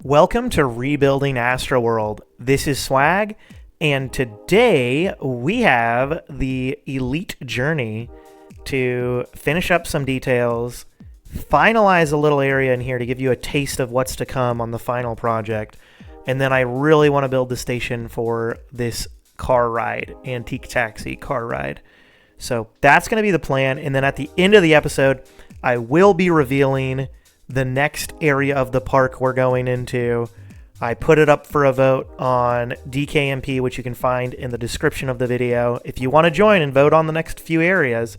Welcome to Rebuilding Astroworld. This is Swag, and today we have the elite journey to finish up some details, finalize a little area in here to give you a taste of what's to come on the final project, and then I really want to build the station for this car ride, antique taxi car ride. So that's going to be the plan, and then at the end of the episode, I will be revealing the next area of the park we're going into. I put it up for a vote on DKMP, which you can find in the description of the video. If you want to join and vote on the next few areas,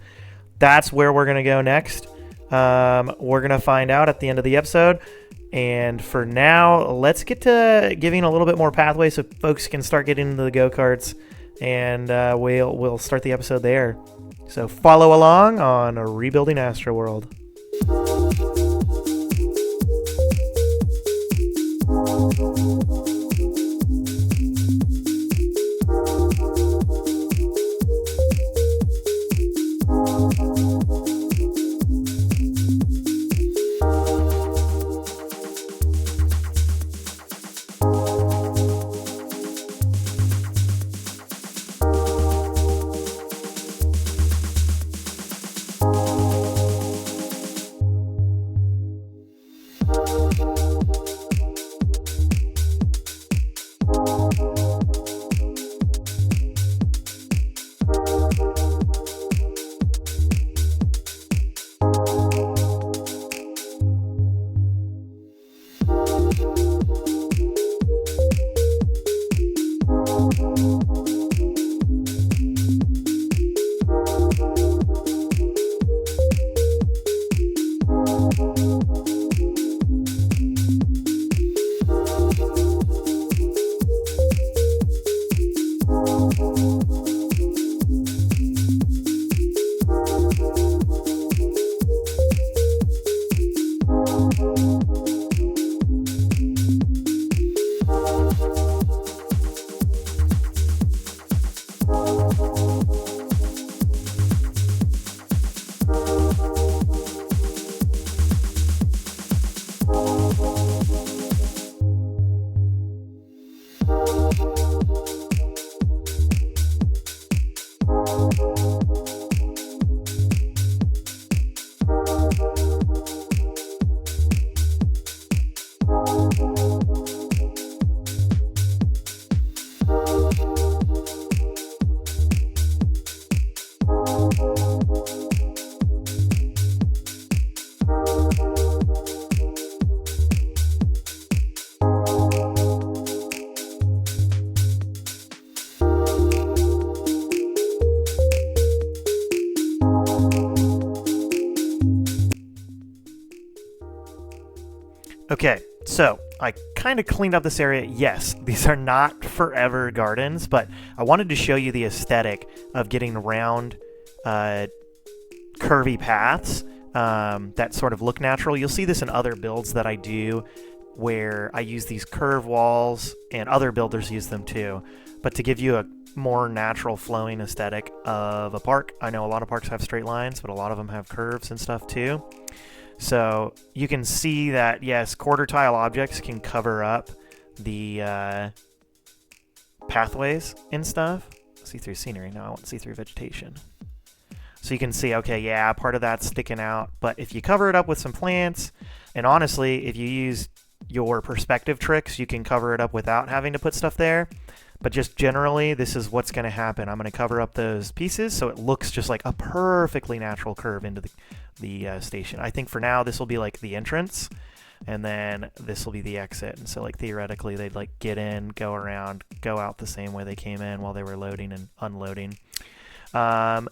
that's where we're going to go next. We're going to find out at the end of the episode. And for now, let's get to giving a little bit more pathway so folks can start getting into the go-karts. And we'll start the episode there. So follow along on Rebuilding Astroworld. Okay, so I kind of cleaned up this area. Yes, these are not forever gardens, but I wanted to show you the aesthetic of getting around curvy paths that sort of look natural. You'll see this in other builds that I do where I use these curve walls, and other builders use them too. But to give you a more natural flowing aesthetic of a park, I know a lot of parks have straight lines, but a lot of them have curves and stuff too. So you can see that, yes, quarter tile objects can cover up the pathways and stuff. See-through scenery. No, I want see-through vegetation. So you can see, okay, yeah, part of that's sticking out. But if you cover it up with some plants, and honestly, if you use your perspective tricks, you can cover it up without having to put stuff there. But just generally, this is what's going to happen. I'm going to cover up those pieces so it looks just like a perfectly natural curve into the station. I think for now, this will be like the entrance, and then this will be the exit. And so like theoretically, they'd like get in, go around, go out the same way they came in while they were loading and unloading. I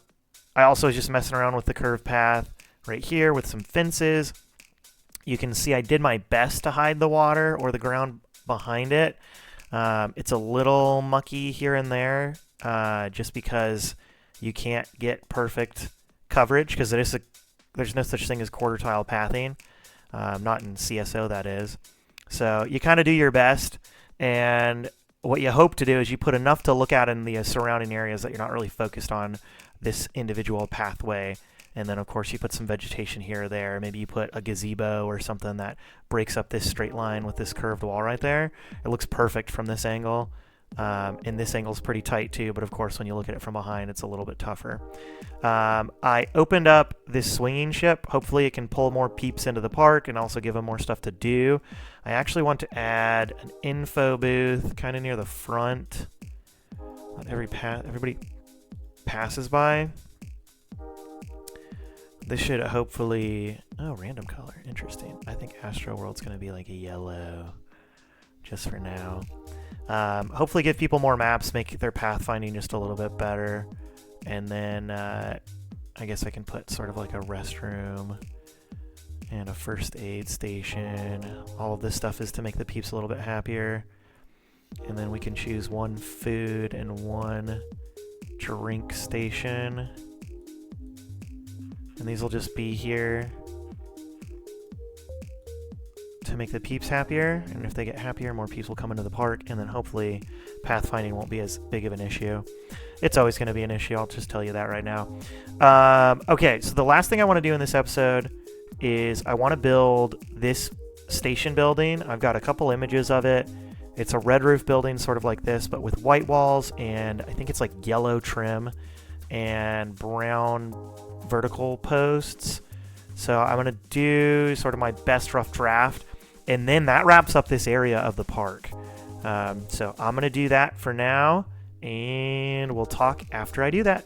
also was just messing around with the curved path right here with some fences. You can see I did my best to hide the water or the ground behind it. It's a little mucky here and there, just because you can't get perfect coverage, because there's no such thing as quarter tile pathing, not in CSO that is. So you kind of do your best, and what you hope to do is you put enough to look at in the surrounding areas that you're not really focused on this individual pathway, And then, of course, you put some vegetation here or there. Maybe you put a gazebo or something that breaks up this straight line with this curved wall right there. It looks perfect from this angle. And this angle is pretty tight too, but of course when you look at it from behind it's a little bit tougher. I opened up this swinging ship. Hopefully it can pull more peeps into the park and also give them more stuff to do. I actually want to add an info booth kind of near the front. Let everybody passes by. This should hopefully... Oh, random color. Interesting. I think Astroworld's going to be like a yellow just for now. Hopefully give people more maps, make their pathfinding just a little bit better. And then I guess I can put sort of like a restroom and a first aid station. All of this stuff is to make the peeps a little bit happier. And then we can choose one food and one drink station. And these will just be here to make the peeps happier, and if they get happier, more peeps will come into the park, and then hopefully pathfinding won't be as big of an issue. It's always going to be an issue, I'll just tell you that right now. Okay, so the last thing I want to do in this episode is I want to build this station building. I've got a couple images of it. It's a red roof building, sort of like this, but with white walls, and I think it's like yellow trim and brown vertical posts. So I'm going to do sort of my best rough draft, and then that wraps up this area of the park. So I'm going to do that for now, and we'll talk after I do that.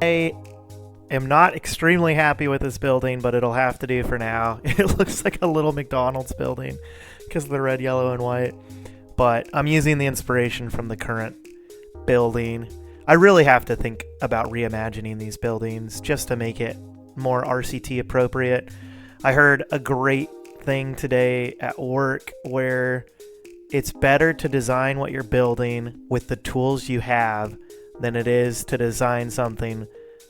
I am not extremely happy with this building, but it'll have to do for now. It looks like a little McDonald's building because of the red, yellow, and white. But I'm using the inspiration from the current building. I really have to think about reimagining these buildings just to make it more RCT appropriate. I heard a great thing today at work where it's better to design what you're building with the tools you have than it is to design something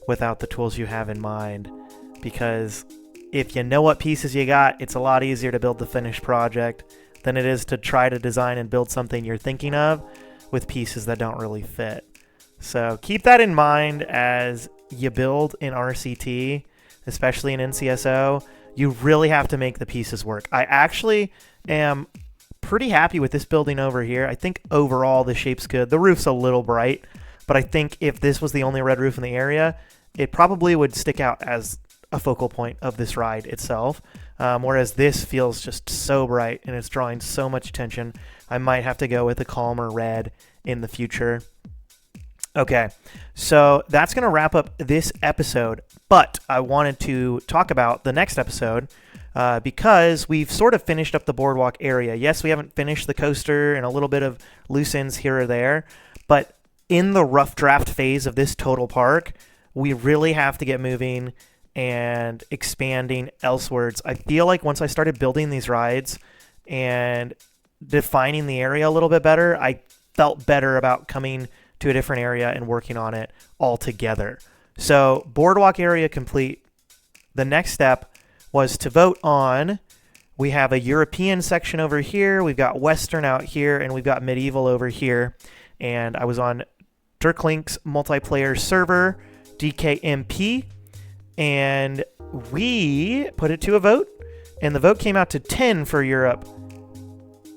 without the tools you have in mind. Because if you know what pieces you got, it's a lot easier to build the finished project than it is to try to design and build something you're thinking of with pieces that don't really fit. So keep that in mind as you build in RCT, especially in NCSO. You really have to make the pieces work. I actually am pretty happy with this building over here. I think overall the shape's good. The roof's a little bright, but I think if this was the only red roof in the area, it probably would stick out as a focal point of this ride itself. Whereas this feels just so bright and it's drawing so much attention. I might have to go with a calmer red in the future. Okay, so that's going to wrap up this episode, but I wanted to talk about the next episode because we've sort of finished up the boardwalk area. Yes, we haven't finished the coaster and a little bit of loose ends here or there, but in the rough draft phase of this total park, we really have to get moving and expanding elsewheres. I feel like once I started building these rides and defining the area a little bit better, I felt better about coming to a different area and working on it all together. So Boardwalk Area complete. The next step was to vote on. We have a European section over here. We've got Western out here, and we've got Medieval over here. And I was on Dirklink's multiplayer server, DKMP, and we put it to a vote, and the vote came out to 10 for Europe,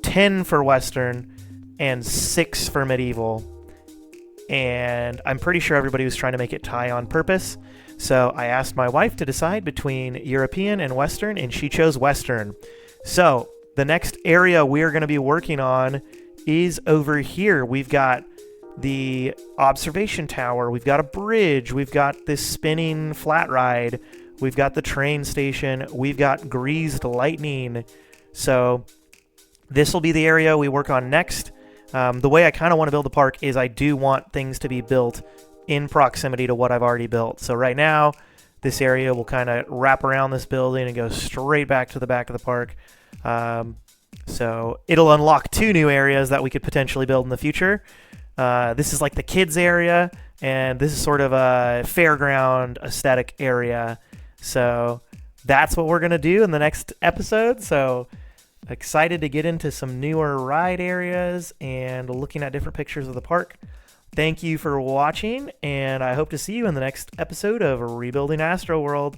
10 for Western, and 6 for Medieval. And I'm pretty sure everybody was trying to make it tie on purpose. So I asked my wife to decide between European and Western, and she chose Western. So the next area we're going to be working on is over here. We've got the observation tower. We've got a bridge. We've got this spinning flat ride. We've got the train station. We've got greased lightning. So this will be the area we work on next. The way I kind of want to build the park is I do want things to be built in proximity to what I've already built. So right now, this area will kind of wrap around this building and go straight back to the back of the park. So it'll unlock 2 new areas that we could potentially build in the future. This is like the kids area, and this is sort of a fairground aesthetic area. So that's what we're going to do in the next episode. So excited to get into some newer ride areas and looking at different pictures of the park. Thank you for watching, and I hope to see you in the next episode of Rebuilding Astroworld.